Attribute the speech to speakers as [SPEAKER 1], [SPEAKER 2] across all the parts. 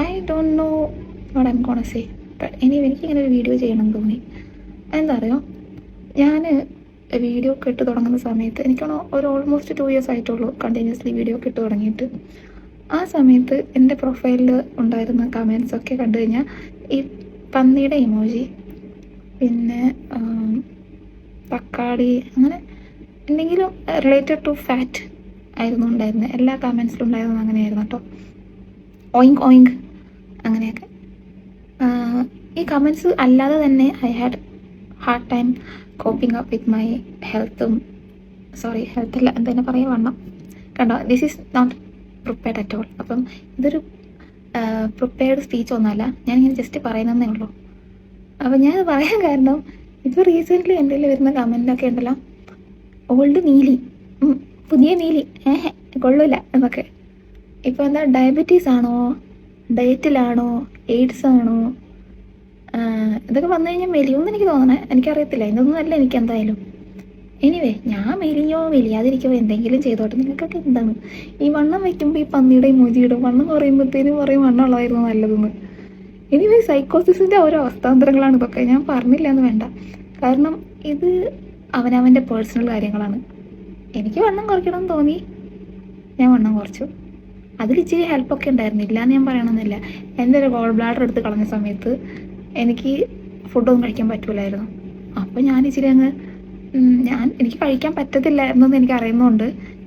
[SPEAKER 1] I don't know what I'm gonna say. But anyway എനിക്കിങ്ങനെ ഒരു video ചെയ്യണം എന്ന് തോന്നി. എന്താ അറിയോ, ഞാൻ വീഡിയോ ഒക്കെ ഇട്ട് തുടങ്ങുന്ന സമയത്ത് എനിക്കാണോ ഒരു ഓൾമോസ്റ്റ് 2 years ആയിട്ടുള്ളൂ കണ്ടിന്യൂസ്ലി വീഡിയോ ഒക്കെ ഇട്ട് തുടങ്ങിയിട്ട്. ആ സമയത്ത് എൻ്റെ പ്രൊഫൈലിൽ ഉണ്ടായിരുന്ന കമൻസ് ഒക്കെ കണ്ടു കഴിഞ്ഞാൽ ഈ പന്നിയുടെ ഇമോജി, പിന്നെ തക്കാളി, അങ്ങനെ എന്തെങ്കിലും റിലേറ്റഡ് ടു ഫാറ്റ് ആയിരുന്നു ഉണ്ടായിരുന്നത്. എല്ലാ കമൻസിലും ഉണ്ടായിരുന്നത് അങ്ങനെയായിരുന്നു കേട്ടോ. ഓയിങ് ഓയിങ് അങ്ങനെയൊക്കെ. ഈ കമൻസ് അല്ലാതെ തന്നെ I had hard time coping up with my ഹെൽത്തും, സോറി ഹെൽത്തല്ല എന്താ തന്നെ പറയാൻ വണ്ണം കണ്ടോ. This is not prepared at all. അപ്പം ഇതൊരു പ്രിപ്പയർഡ് സ്പീച്ച് ഒന്നുമല്ല, ഞാനിങ്ങനെ ജസ്റ്റ് പറയുന്നതേ ഉള്ളൂ. അപ്പം ഞാനത് പറയാൻ കാരണം ഇപ്പോൾ റീസെൻ്റ്ലി എൻ്റെ വരുന്ന കമൻറ്റൊക്കെ ഉണ്ടല്ലോ, ഓൾഡ് നീലി, പുതിയ നീലി, കൊള്ളില്ല എന്നൊക്കെ. ഇപ്പോൾ എന്താ ഡയബറ്റീസ് ആണോ, ഡയറ്റിലാണോ, എയ്ഡ്സ് ആണോ, ഇതൊക്കെ വന്നു കഴിഞ്ഞാൽ മെലിയുമെന്ന് എനിക്ക് തോന്നണേ. എനിക്കറിയത്തില്ല, ഇതൊന്നും അല്ല എനിക്ക് എന്തായാലും. എനിവേ ഞാൻ മെലിഞ്ഞോ മെലിയാതിരിക്കുമോ എന്തെങ്കിലും ചെയ്തോട്ടെ, നിങ്ങൾക്കൊക്കെ എന്താണ് ഈ വണ്ണം വയ്ക്കുമ്പോൾ ഈ പന്നിയുടെ ഇമോജിയുടെ വണ്ണം കുറയുമ്പോഴത്തേനും പറയും വണ്ണം ഉള്ളതായിരുന്നു നല്ലതെന്ന്. എനിവേ സൈക്കോസിസിൻ്റെ ഓരോ അവസ്ഥാന്തരങ്ങളാണ് ഇതൊക്കെ, ഞാൻ പറഞ്ഞില്ല എന്ന് വേണ്ട. കാരണം ഇത് അവനവൻ്റെ പേഴ്സണൽ കാര്യങ്ങളാണ്. എനിക്ക് വണ്ണം കുറയ്ക്കണമെന്ന് തോന്നി, ഞാൻ വണ്ണം കുറച്ചു. അതിലിച്ചിരി ഹെൽപ്പൊക്കെ ഉണ്ടായിരുന്നു, ഇല്ലയെന്ന് ഞാൻ പറയണമെന്നില്ല. എൻ്റെ ഒരു ഗോൾ ബ്ലാഡർ എടുത്ത് കളഞ്ഞ സമയത്ത് എനിക്ക് ഫുഡൊന്നും കഴിക്കാൻ പറ്റില്ലായിരുന്നു. അപ്പോൾ ഞാൻ ഇച്ചിരി അങ്ങ് എനിക്ക് കഴിക്കാൻ പറ്റത്തില്ലായിരുന്നെന്ന് എനിക്ക് അറിയുന്നതുകൊണ്ട്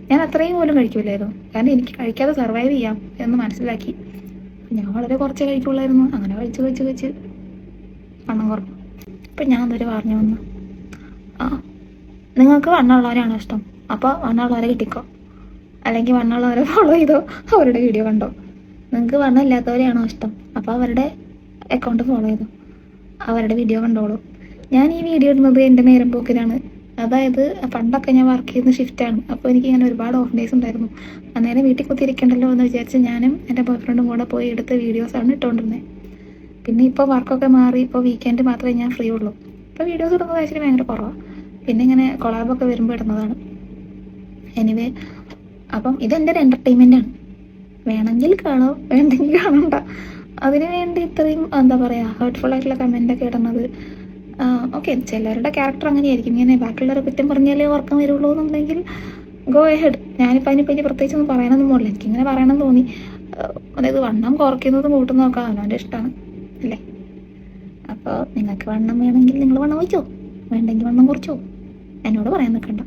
[SPEAKER 1] ഞാൻ അത്രയും പോലും കഴിക്കില്ലായിരുന്നു. കാരണം എനിക്ക് കഴിക്കാതെ സർവൈവ് ചെയ്യാം എന്ന് മനസ്സിലാക്കി ഞാൻ വളരെ കുറച്ചേ കഴിക്കുള്ളായിരുന്നു. അങ്ങനെ കഴിച്ച് വണ്ണം കുറഞ്ഞു. അപ്പം ഞാൻ അതൊരു പറഞ്ഞു വന്നു, നിങ്ങൾക്ക് വണ്ണമുള്ളവരാണോ ഇഷ്ടം, അപ്പോൾ വണ്ണമുള്ളവരെ കിട്ടിക്കോ, അല്ലെങ്കിൽ വണ്ണമുള്ളവരെ ഫോളോ ചെയ്തോ, അവരുടെ വീഡിയോ കണ്ടോ. നിങ്ങൾക്ക് വണ്ണം ഇല്ലാത്തവരെയാണോ ഇഷ്ടം, അപ്പോൾ അവരുടെ അക്കൗണ്ട് ഫോളോ ചെയ്തോ, അവരുടെ വീഡിയോ കണ്ടോളൂ. ഞാൻ ഈ വീഡിയോ ഇടുന്നത് എൻ്റെ നേരം പോക്കിലാണ്. അതായത് പണ്ടൊക്കെ ഞാൻ വർക്ക് ചെയ്യുന്ന ഷിഫ്റ്റാണ്, അപ്പോൾ എനിക്ക് ഇങ്ങനെ ഒരുപാട് ഓഫ് ഡേയ്സ് ഉണ്ടായിരുന്നു. അന്നേരം വീട്ടിൽ കുത്തിയിരിക്കണ്ടല്ലോ എന്ന് വിചാരിച്ച് ഞാനും എൻ്റെ ബോയ് ഫ്രണ്ടും കൂടെ പോയി എടുത്ത വീഡിയോസാണ് ഇട്ടുകൊണ്ടിരുന്നത്. പിന്നെ ഇപ്പോൾ വർക്കൊക്കെ മാറി, ഇപ്പോൾ വീക്കെൻഡ് മാത്രമേ ഞാൻ ഫ്രീ ഉള്ളൂ. ഇപ്പോൾ വീഡിയോസ് ഇടുന്നത് ആക്ച്വലി ഭയങ്കര കുറവാണ്. പിന്നെ ഇങ്ങനെ കൊളാബൊക്കെ വരുമ്പോൾ ഇടുന്നതാണ്. എനിവേ അപ്പം ഇതെൻ്റെ ഒരു എൻ്റർടൈൻമെൻറ്റാണ്. വേണമെങ്കിൽ കാണോ, വേണ്ടെങ്കിൽ കാണണ്ട. അതിന് വേണ്ടി ഇത്രയും എന്താ പറയുക ഹേർട്ട്ഫുൾ ആയിട്ടുള്ള കമൻ്റൊക്കെ ഇടുന്നത് ഓക്കെ. ചിലരുടെ ക്യാരക്ടർ അങ്ങനെയായിരിക്കും, ഇങ്ങനെ ബാക്കിയുള്ളവരെ കുറ്റം പറഞ്ഞാലേ ഉറക്കം വരുള്ളൂ എന്നുണ്ടെങ്കിൽ ഗോ എഹെഡ്. ഞാനിപ്പോൾ അതിനെപ്പറ്റി പ്രത്യേകിച്ചൊന്നും പറയണമെന്നും പോലില്ല, എനിക്കിങ്ങനെ പറയണമെന്ന് തോന്നി. അതായത് വണ്ണം കുറയ്ക്കുന്നതും കൂട്ടുന്നതൊക്കെ അവനവൻ്റെ ഇഷ്ടമാണ് അല്ലേ. അപ്പോൾ നിങ്ങൾക്ക് വണ്ണം വേണമെങ്കിൽ നിങ്ങൾ വണ്ണം വയ്ക്കോ, വേണ്ടെങ്കിൽ വണ്ണം കുറച്ചോ, എന്നോട് പറയാൻ നിൽക്കണ്ട.